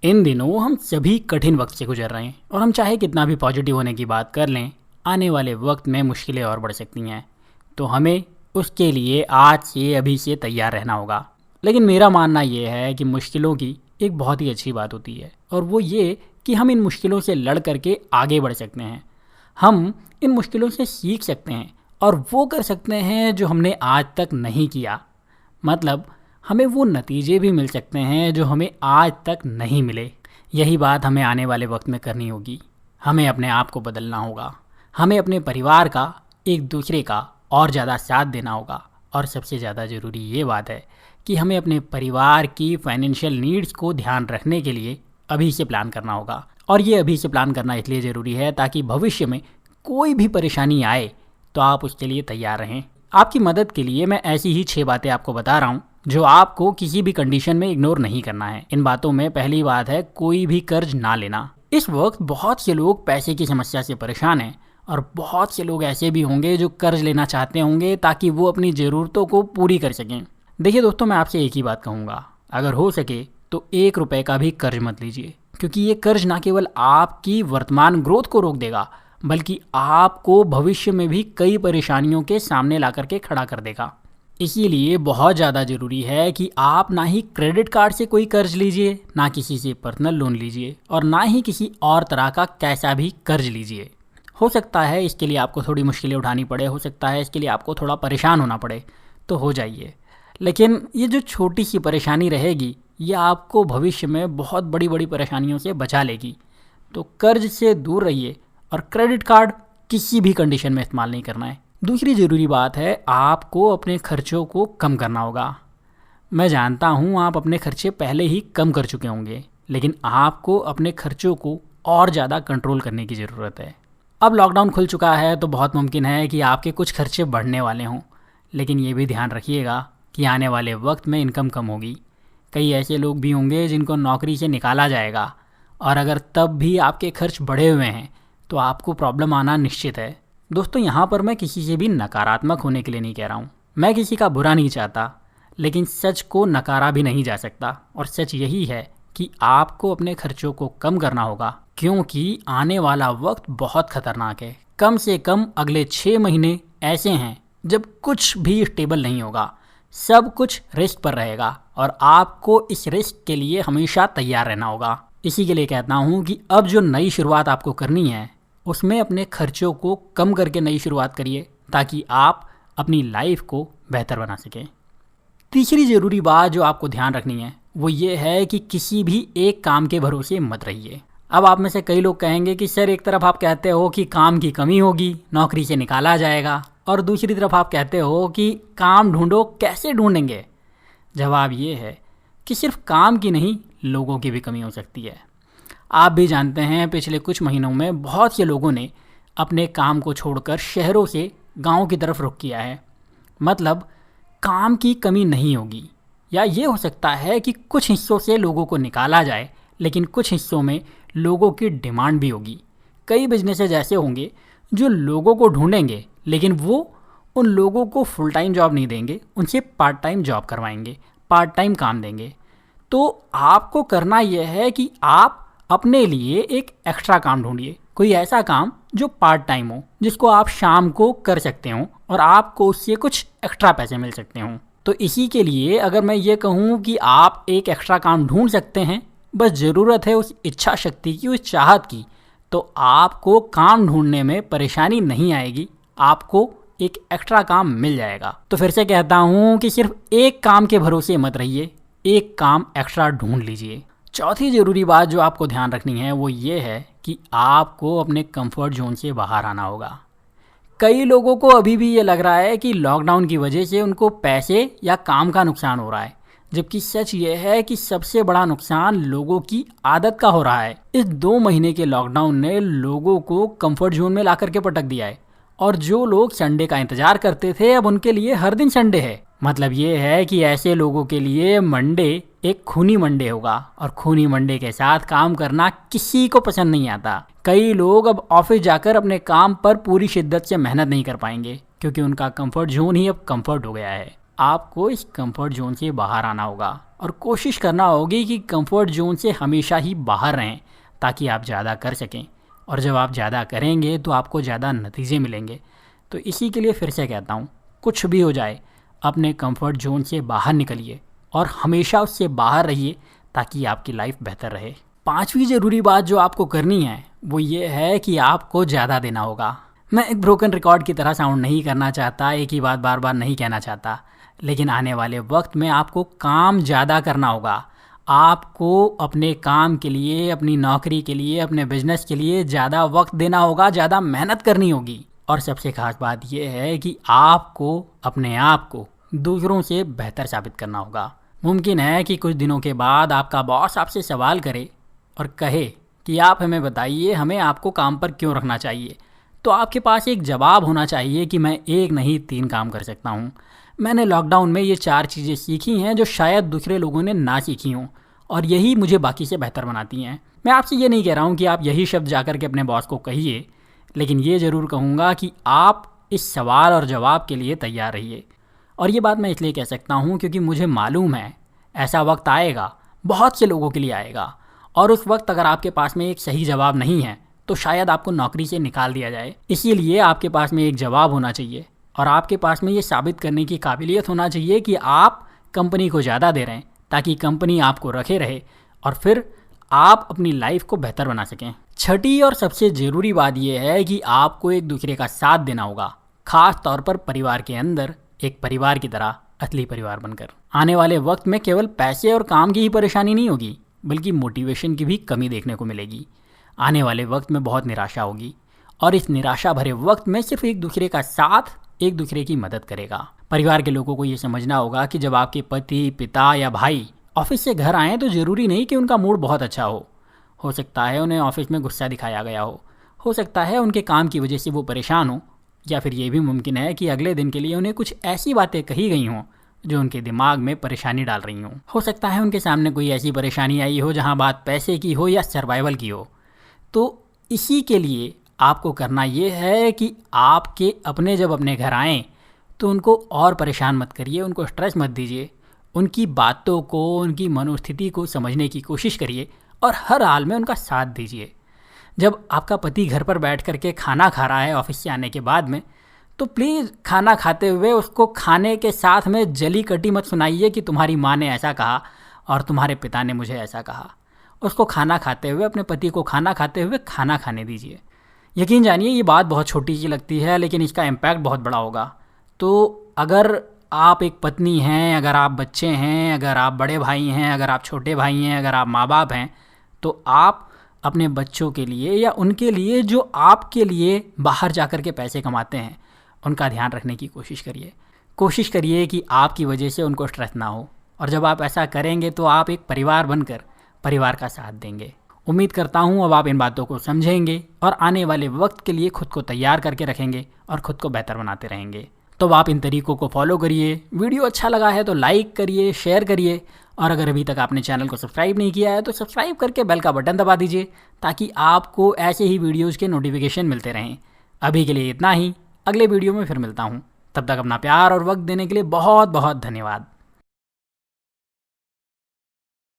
इन दिनों हम सभी कठिन वक्त से गुजर रहे हैं और हम चाहे कितना भी पॉजिटिव होने की बात कर लें, आने वाले वक्त में मुश्किलें और बढ़ सकती हैं। तो हमें उसके लिए आज से अभी से तैयार रहना होगा। लेकिन मेरा मानना ये है कि मुश्किलों की एक बहुत ही अच्छी बात होती है, और वो ये कि हम इन मुश्किलों से लड़ करके आगे बढ़ सकते हैं। हम इन मुश्किलों से सीख सकते हैं और वो कर सकते हैं जो हमने आज तक नहीं किया। मतलब हमें वो नतीजे भी मिल सकते हैं जो हमें आज तक नहीं मिले। यही बात हमें आने वाले वक्त में करनी होगी। हमें अपने आप को बदलना होगा, हमें अपने परिवार का, एक दूसरे का और ज़्यादा साथ देना होगा। और सबसे ज़्यादा ज़रूरी ये बात है कि हमें अपने परिवार की फाइनेंशियल नीड्स को ध्यान रखने के लिए अभी से प्लान करना होगा। और ये अभी से प्लान करना इसलिए ज़रूरी है ताकि भविष्य में कोई भी परेशानी आए तो आप उसके लिए तैयार रहें। आपकी मदद के लिए मैं ऐसी ही 6 बातें आपको बता रहा हूँ जो आपको किसी भी कंडीशन में इग्नोर नहीं करना है। इन बातों में पहली बात है कोई भी कर्ज ना लेना। इस वक्त बहुत से लोग पैसे की समस्या से परेशान हैं और बहुत से लोग ऐसे भी होंगे जो कर्ज लेना चाहते होंगे ताकि वो अपनी ज़रूरतों को पूरी कर सकें। देखिए दोस्तों, मैं आपसे एक ही बात कहूँगा, अगर हो सके तो 1 रुपये का भी कर्ज मत लीजिए, क्योंकि ये कर्ज ना केवल आपकी वर्तमान ग्रोथ को रोक देगा बल्कि आपको भविष्य में भी कई परेशानियों के सामने ला करके खड़ा कर देगा। इसीलिए बहुत ज़्यादा ज़रूरी है कि आप ना ही क्रेडिट कार्ड से कोई कर्ज लीजिए, ना किसी से पर्सनल लोन लीजिए और ना ही किसी और तरह का कैसा भी कर्ज लीजिए। हो सकता है इसके लिए आपको थोड़ी मुश्किलें उठानी पड़े, हो सकता है इसके लिए आपको थोड़ा परेशान होना पड़े, तो हो जाइए। लेकिन ये जो छोटी सी परेशानी रहेगी ये आपको भविष्य में बहुत बड़ी बड़ी परेशानियों से बचा लेगी। तो कर्ज से दूर रहिए और क्रेडिट कार्ड किसी भी कंडीशन में इस्तेमाल नहीं करना है। दूसरी ज़रूरी बात है, आपको अपने खर्चों को कम करना होगा। मैं जानता हूँ आप अपने खर्चे पहले ही कम कर चुके होंगे, लेकिन आपको अपने खर्चों को और ज़्यादा कंट्रोल करने की ज़रूरत है। अब लॉकडाउन खुल चुका है तो बहुत मुमकिन है कि आपके कुछ खर्चे बढ़ने वाले हों, लेकिन ये भी ध्यान रखिएगा कि आने वाले वक्त में इनकम कम होगी। कई ऐसे लोग भी होंगे जिनको नौकरी से निकाला जाएगा, और अगर तब भी आपके खर्च बढ़े हुए हैं तो आपको प्रॉब्लम आना निश्चित है। दोस्तों, यहाँ पर मैं किसी से भी नकारात्मक होने के लिए नहीं कह रहा हूँ, मैं किसी का बुरा नहीं चाहता, लेकिन सच को नकारा भी नहीं जा सकता। और सच यही है कि आपको अपने खर्चों को कम करना होगा, क्योंकि आने वाला वक्त बहुत खतरनाक है। कम से कम अगले 6 महीने ऐसे हैं जब कुछ भी स्टेबल नहीं होगा, सब कुछ रिस्क पर रहेगा और आपको इस रिस्क के लिए हमेशा तैयार रहना होगा। इसी के लिए कहता हूँ कि अब जो नई शुरुआत आपको करनी है उसमें अपने खर्चों को कम करके नई शुरुआत करिए ताकि आप अपनी लाइफ को बेहतर बना सकें। तीसरी ज़रूरी बात जो आपको ध्यान रखनी है वो ये है कि किसी भी एक काम के भरोसे मत रहिए। अब आप में से कई लोग कहेंगे कि सर, एक तरफ आप कहते हो कि काम की कमी होगी, नौकरी से निकाला जाएगा, और दूसरी तरफ आप कहते हो कि काम ढूंढो, कैसे ढूंढेंगे? जवाब ये है कि सिर्फ काम की नहीं, लोगों की भी कमी हो सकती है। आप भी जानते हैं पिछले कुछ महीनों में बहुत से लोगों ने अपने काम को छोड़कर शहरों से गांव की तरफ रुख किया है। मतलब काम की कमी नहीं होगी, या ये हो सकता है कि कुछ हिस्सों से लोगों को निकाला जाए, लेकिन कुछ हिस्सों में लोगों की डिमांड भी होगी। कई बिजनेसेस ऐसे होंगे जो लोगों को ढूंढेंगे, लेकिन वो उन लोगों को फुल टाइम जॉब नहीं देंगे, उनसे पार्ट टाइम जॉब करवाएंगे, पार्ट टाइम काम देंगे। तो आपको करना यह है कि आप अपने लिए एक एक्स्ट्रा काम ढूंढिए, कोई ऐसा काम जो पार्ट टाइम हो, जिसको आप शाम को कर सकते हो और आपको उससे कुछ एक्स्ट्रा पैसे मिल सकते हो। तो इसी के लिए अगर मैं ये कहूँ कि आप एक एक्स्ट्रा काम ढूंढ सकते हैं, बस ज़रूरत है उस इच्छा शक्ति की, उस चाहत की, तो आपको काम ढूंढने में परेशानी नहीं आएगी, आपको एक एक्स्ट्रा काम मिल जाएगा। तो फिर से कहता हूँ कि सिर्फ एक काम के भरोसे मत रहिए, एक काम एक्स्ट्रा ढूंढ लीजिए। चौथी ज़रूरी बात जो आपको ध्यान रखनी है वो ये है कि आपको अपने कंफर्ट जोन से बाहर आना होगा। कई लोगों को अभी भी ये लग रहा है कि लॉकडाउन की वजह से उनको पैसे या काम का नुकसान हो रहा है, जबकि सच ये है कि सबसे बड़ा नुकसान लोगों की आदत का हो रहा है। इस 2 महीने के लॉकडाउन ने लोगों को कंफर्ट जोन में ला करके पटक दिया है, और जो लोग संडे का इंतजार करते थे अब उनके लिए हर दिन संडे है। मतलब ये है कि ऐसे लोगों के लिए मंडे एक खूनी मंडे होगा, और खूनी मंडे के साथ काम करना किसी को पसंद नहीं आता। कई लोग अब ऑफिस जाकर अपने काम पर पूरी शिद्दत से मेहनत नहीं कर पाएंगे, क्योंकि उनका कंफर्ट जोन ही अब कंफर्ट हो गया है। आपको इस कंफर्ट जोन से बाहर आना होगा और कोशिश करना होगी कि कंफर्ट जोन से हमेशा ही बाहर रहें ताकि आप ज़्यादा कर सकें। और जब आप ज़्यादा करेंगे तो आपको ज़्यादा नतीजे मिलेंगे। तो इसी के लिए फिर से कहता हूँ, कुछ भी हो जाए अपने कंफर्ट जोन से बाहर निकलिए और हमेशा उससे बाहर रहिए ताकि आपकी लाइफ बेहतर रहे। पांचवी ज़रूरी बात जो आपको करनी है वो ये है कि आपको ज़्यादा देना होगा। मैं एक ब्रोकन रिकॉर्ड की तरह साउंड नहीं करना चाहता, एक ही बात बार बार नहीं कहना चाहता, लेकिन आने वाले वक्त में आपको काम ज़्यादा करना होगा। आपको अपने काम के लिए, अपनी नौकरी के लिए, अपने बिजनेस के लिए ज़्यादा वक्त देना होगा, ज़्यादा मेहनत करनी होगी। और सबसे खास बात यह है कि आपको अपने आप को दूसरों से बेहतर साबित करना होगा। मुमकिन है कि कुछ दिनों के बाद आपका बॉस आपसे सवाल करे और कहे कि आप हमें बताइए, हमें आपको काम पर क्यों रखना चाहिए। तो आपके पास एक जवाब होना चाहिए कि मैं एक नहीं 3 काम कर सकता हूँ। मैंने लॉकडाउन में ये 4 चीज़ें सीखी हैं जो शायद दूसरे लोगों ने ना सीखी हों, और यही मुझे बाकी से बेहतर बनाती हैं। मैं आपसे ये नहीं कह रहा हूँ कि आप यही शब्द जाकर के अपने बॉस को कहिए, लेकिन ये ज़रूर कहूँगा कि आप इस सवाल और जवाब के लिए तैयार रहिए। और ये बात मैं इसलिए कह सकता हूँ क्योंकि मुझे मालूम है ऐसा वक्त आएगा, बहुत से लोगों के लिए आएगा, और उस वक्त अगर आपके पास में एक सही जवाब नहीं है तो शायद आपको नौकरी से निकाल दिया जाए। इसीलिए आपके पास में एक जवाब होना चाहिए और आपके पास में ये साबित करने की काबिलियत होना चाहिए कि आप कंपनी को ज़्यादा दे रहे हैं ताकि कंपनी आपको रखे रहे और फिर आप अपनी लाइफ को बेहतर बना सकें। छठी और सबसे ज़रूरी बात यह है कि आपको एक दूसरे का साथ देना होगा, ख़ास तौर पर परिवार के अंदर एक परिवार की तरह, असली परिवार बनकर। आने वाले वक्त में केवल पैसे और काम की ही परेशानी नहीं होगी, बल्कि मोटिवेशन की भी कमी देखने को मिलेगी। आने वाले वक्त में बहुत निराशा होगी और इस निराशा भरे वक्त में सिर्फ एक दूसरे का साथ एक दूसरे की मदद करेगा। परिवार के लोगों को ये समझना होगा कि जब आपके पति, पिता या भाई ऑफिस से घर आएँ तो ज़रूरी नहीं कि उनका मूड बहुत अच्छा हो सकता है उन्हें ऑफिस में गुस्सा दिखाया गया हो सकता है उनके काम की वजह से वो परेशान हो, या फिर ये भी मुमकिन है कि अगले दिन के लिए उन्हें कुछ ऐसी बातें कही गई हों जो उनके दिमाग में परेशानी डाल रही हों। हो सकता है उनके सामने कोई ऐसी परेशानी आई हो जहां बात पैसे की हो या सर्वाइवल की हो। तो इसी के लिए आपको करना ये है कि आपके अपने जब अपने घर आएँ तो उनको और परेशान मत करिए, उनको स्ट्रेस मत दीजिए, उनकी बातों को, उनकी मनोस्थिति को समझने की कोशिश करिए और हर हाल में उनका साथ दीजिए। जब आपका पति घर पर बैठ करके खाना खा रहा है ऑफिस से आने के बाद में, तो प्लीज़ खाना खाते हुए उसको खाने के साथ में जली कटी मत सुनाइए कि तुम्हारी माँ ने ऐसा कहा और तुम्हारे पिता ने मुझे ऐसा कहा। उसको खाना खाते हुए, अपने पति को खाना खाते हुए खाना खाने दीजिए। यकीन जानिए ये बात बहुत छोटी सी लगती है लेकिन इसका इम्पैक्ट बहुत बड़ा होगा। तो अगर आप एक पत्नी हैं, अगर आप बच्चे हैं, अगर आप बड़े भाई हैं, अगर आप छोटे भाई हैं, अगर आप माँ बाप हैं, तो आप अपने बच्चों के लिए या उनके लिए जो आपके लिए बाहर जाकर के पैसे कमाते हैं उनका ध्यान रखने की कोशिश करिए कि आपकी वजह से उनको स्ट्रेस ना हो। और जब आप ऐसा करेंगे तो आप एक परिवार बनकर परिवार का साथ देंगे। उम्मीद करता हूँ अब आप इन बातों को समझेंगे और आने वाले वक्त के लिए खुद को तैयार करके रखेंगे और ख़ुद को बेहतर बनाते रहेंगे। तो आप इन तरीक़ों को फॉलो करिए। वीडियो अच्छा लगा है तो लाइक करिए, शेयर करिए, और अगर अभी तक आपने चैनल को सब्सक्राइब नहीं किया है तो सब्सक्राइब करके बेल का बटन दबा दीजिए ताकि आपको ऐसे ही वीडियोज़ के नोटिफिकेशन मिलते रहें। अभी के लिए इतना ही, अगले वीडियो में फिर मिलता हूँ। तब तक अपना प्यार और वक्त देने के लिए बहुत बहुत धन्यवाद।